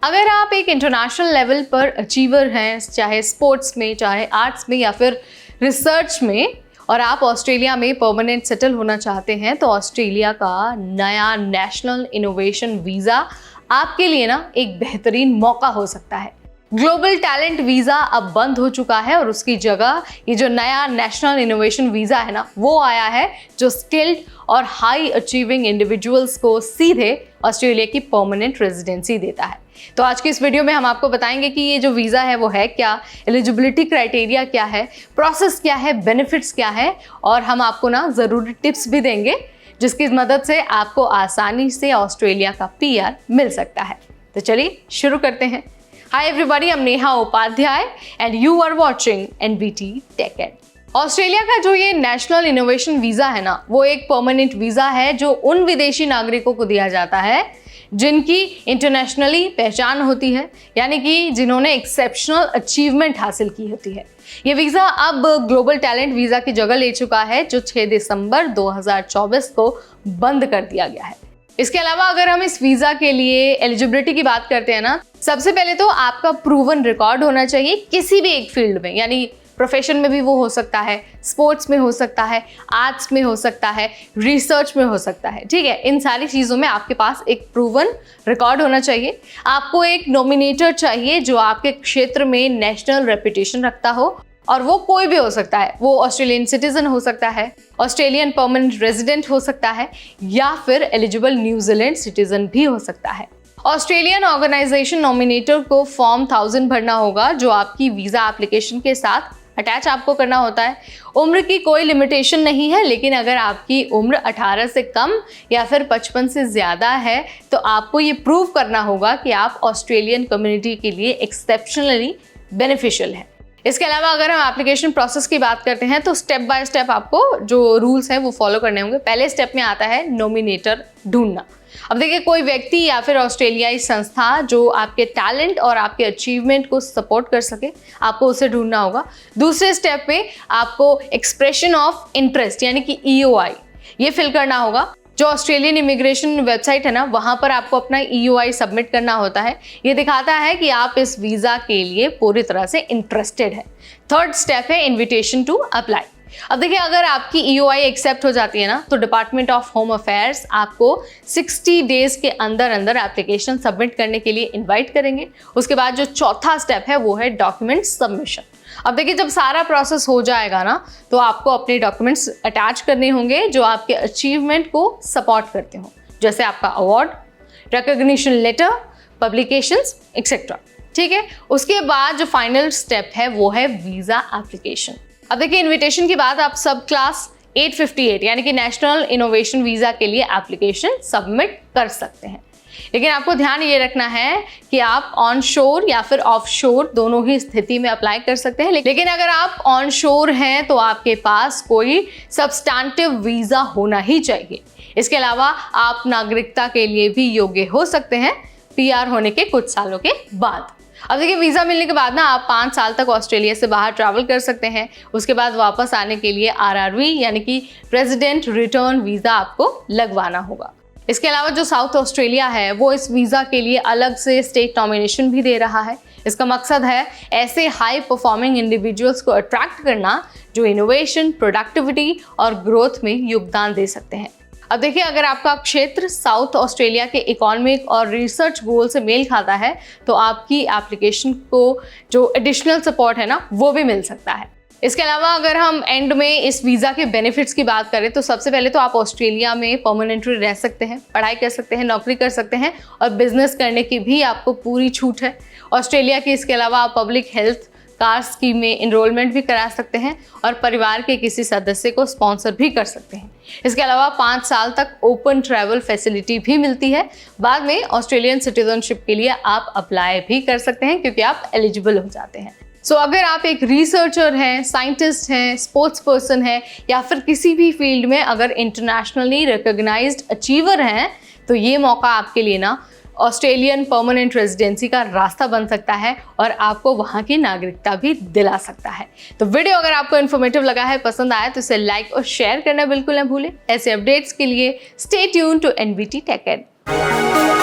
अगर आप एक इंटरनेशनल लेवल पर अचीवर हैं, चाहे स्पोर्ट्स में, चाहे आर्ट्स में या फिर रिसर्च में, और आप ऑस्ट्रेलिया में परमानेंट सेटल होना चाहते हैं, तो ऑस्ट्रेलिया का नया नेशनल इनोवेशन वीज़ा आपके लिए ना एक बेहतरीन मौका हो सकता है। ग्लोबल टैलेंट वीज़ा अब बंद हो चुका है और उसकी जगह ये जो नया नेशनल इनोवेशन वीज़ा है ना, वो आया है, जो स्किल्ड और हाई अचीविंग इंडिविजुअल्स को सीधे ऑस्ट्रेलिया की परमानेंट रेजिडेंसी देता है। तो आज की इस वीडियो में हम आपको बताएंगे कि ये जो वीज़ा है वो है क्या, एलिजिबिलिटी क्राइटेरिया क्या है, प्रोसेस क्या है, बेनिफिट्स क्या है, और हम आपको ना ज़रूरी टिप्स भी देंगे जिसकी मदद से आपको आसानी से ऑस्ट्रेलिया का PR मिल सकता है। तो चलिए शुरू करते हैं। Hi everybody, I'm Neha Upadhyay and you are watching NBT Tech Ed। Australia का जो ये नेशनल इनोवेशन वीज़ा है ना, वो एक परमानेंट वीज़ा है जो उन विदेशी नागरिकों को दिया जाता है जिनकी इंटरनेशनली पहचान होती है, यानी कि जिन्होंने एक्सेप्शनल अचीवमेंट हासिल की होती है। ये वीज़ा अब ग्लोबल टैलेंट वीज़ा की जगह ले चुका है, जो 6 दिसंबर 2024 को बंद कर दिया गया है। इसके अलावा अगर हम इस वीज़ा के लिए एलिजिबिलिटी की बात करते हैं ना, सबसे पहले तो आपका प्रूवन रिकॉर्ड होना चाहिए किसी भी एक फील्ड में, यानी प्रोफेशन में भी वो हो सकता है, स्पोर्ट्स में हो सकता है, आर्ट्स में हो सकता है, रिसर्च में हो सकता है। ठीक है, इन सारी चीज़ों में आपके पास एक प्रूवन रिकॉर्ड होना चाहिए। आपको एक नॉमिनेटर चाहिए जो आपके क्षेत्र में नेशनल रेपुटेशन रखता हो, और वो कोई भी हो सकता है। वो ऑस्ट्रेलियन सिटीजन हो सकता है, ऑस्ट्रेलियन परमानेंट रेजिडेंट हो सकता है, या फिर एलिजिबल न्यूजीलैंड सिटीजन भी हो सकता है। ऑस्ट्रेलियन ऑर्गेनाइजेशन नॉमिनेटर को फॉर्म 1000 भरना होगा, जो आपकी वीज़ा एप्लीकेशन के साथ अटैच आपको करना होता है। उम्र की कोई लिमिटेशन नहीं है, लेकिन अगर आपकी उम्र 18 से कम या फिर 55 से ज़्यादा है, तो आपको ये प्रूव करना होगा कि आप ऑस्ट्रेलियन कम्युनिटी के लिए एक्सेप्शनली बेनिफिशियल हैं। इसके अलावा अगर हम एप्लीकेशन प्रोसेस की बात करते हैं, तो स्टेप बाय स्टेप आपको जो रूल्स हैं वो फॉलो करने होंगे। पहले स्टेप में आता है नॉमिनेटर ढूंढना। अब देखिए, कोई व्यक्ति या फिर ऑस्ट्रेलियाई संस्था जो आपके टैलेंट और आपके अचीवमेंट को सपोर्ट कर सके, आपको उसे ढूंढना होगा। दूसरे स्टेप में आपको एक्सप्रेशन ऑफ इंटरेस्ट यानी कि EOI ये फिल करना होगा। जो ऑस्ट्रेलियन इमिग्रेशन वेबसाइट है ना, वहाँ पर आपको अपना EOI सबमिट करना होता है। ये दिखाता है कि आप इस वीज़ा के लिए पूरी तरह से इंटरेस्टेड है। थर्ड स्टेप है इन्विटेशन टू अप्लाई। अब देखिए, अगर आपकी EOI एक्सेप्ट हो जाती है ना, तो डिपार्टमेंट ऑफ होम अफेयर्स आपको 60 डेज के अंदर अंदर एप्लीकेशन सबमिट करने के लिए इनवाइट करेंगे। उसके बाद जो चौथा स्टेप है वो है डॉक्यूमेंट सबमिशन। अब देखिए, जब सारा प्रोसेस हो जाएगा ना, तो आपको अपने डॉक्यूमेंट्स अटैच करने होंगे जो आपके अचीवमेंट को सपोर्ट करते हो, जैसे आपका award, recognition letter, publications etcetera. ठीक है, उसके बाद जो फाइनल स्टेप है वो है वीज़ा एप्लीकेशन। अब देखिए, इन्विटेशन के बाद आप सब क्लास 858 यानी कि नेशनल इनोवेशन वीज़ा के लिए एप्लीकेशन सबमिट कर सकते हैं। लेकिन आपको ध्यान ये रखना है कि आप ऑन शोर या फिर ऑफ शोर दोनों ही स्थिति में अप्लाई कर सकते हैं। लेकिन अगर आप ऑन शोर हैं तो आपके पास कोई सब्सटैंटिव वीज़ा होना ही चाहिए। इसके अलावा आप नागरिकता के लिए भी योग्य हो सकते हैं PR होने के कुछ सालों के बाद। अब देखिए, वीज़ा मिलने के बाद ना आप 5 साल तक ऑस्ट्रेलिया से बाहर ट्रैवल कर सकते हैं। उसके बाद वापस आने के लिए RRV यानी कि रेजिडेंट रिटर्न वीज़ा आपको लगवाना होगा। इसके अलावा जो साउथ ऑस्ट्रेलिया है वो इस वीज़ा के लिए अलग से स्टेट नॉमिनेशन भी दे रहा है। इसका मकसद है ऐसे हाई परफॉर्मिंग इंडिविजुअल्स को अट्रैक्ट करना जो इनोवेशन, प्रोडक्टिविटी और ग्रोथ में योगदान दे सकते हैं। अब देखिए, अगर आपका क्षेत्र साउथ ऑस्ट्रेलिया के इकोनॉमिक और रिसर्च गोल से मेल खाता है, तो आपकी एप्लीकेशन को जो एडिशनल सपोर्ट है ना, वो भी मिल सकता है। इसके अलावा अगर हम एंड में इस वीज़ा के बेनिफिट्स की बात करें, तो सबसे पहले तो आप ऑस्ट्रेलिया में परमानेंटली रह सकते हैं, पढ़ाई कर सकते हैं, नौकरी कर सकते हैं, और बिजनेस करने की भी आपको पूरी छूट है। ऑस्ट्रेलिया की इसके अलावा आप पब्लिक हेल्थ कार स्कीम में इनरोलमेंट भी करा सकते हैं और परिवार के किसी सदस्य को स्पॉन्सर भी कर सकते हैं। इसके अलावा 5 साल तक ओपन ट्रैवल फैसिलिटी भी मिलती है। बाद में ऑस्ट्रेलियन सिटीजनशिप के लिए आप अप्लाई भी कर सकते हैं क्योंकि आप एलिजिबल हो जाते हैं। सो अगर आप एक रिसर्चर हैं, साइंटिस्ट हैं, स्पोर्ट्स पर्सन हैं, या फिर किसी भी फील्ड में अगर इंटरनेशनली रिकॉग्नाइज्ड अचीवर हैं, तो ये मौका आपके लिए ना ऑस्ट्रेलियन परमानेंट रेजिडेंसी का रास्ता बन सकता है और आपको वहाँ की नागरिकता भी दिला सकता है। तो वीडियो अगर आपको इन्फॉर्मेटिव लगा है, पसंद आया, तो इसे लाइक और शेयर करना बिल्कुल ना भूलें। ऐसे अपडेट्स के लिए stay tune to NBT Tech Ed।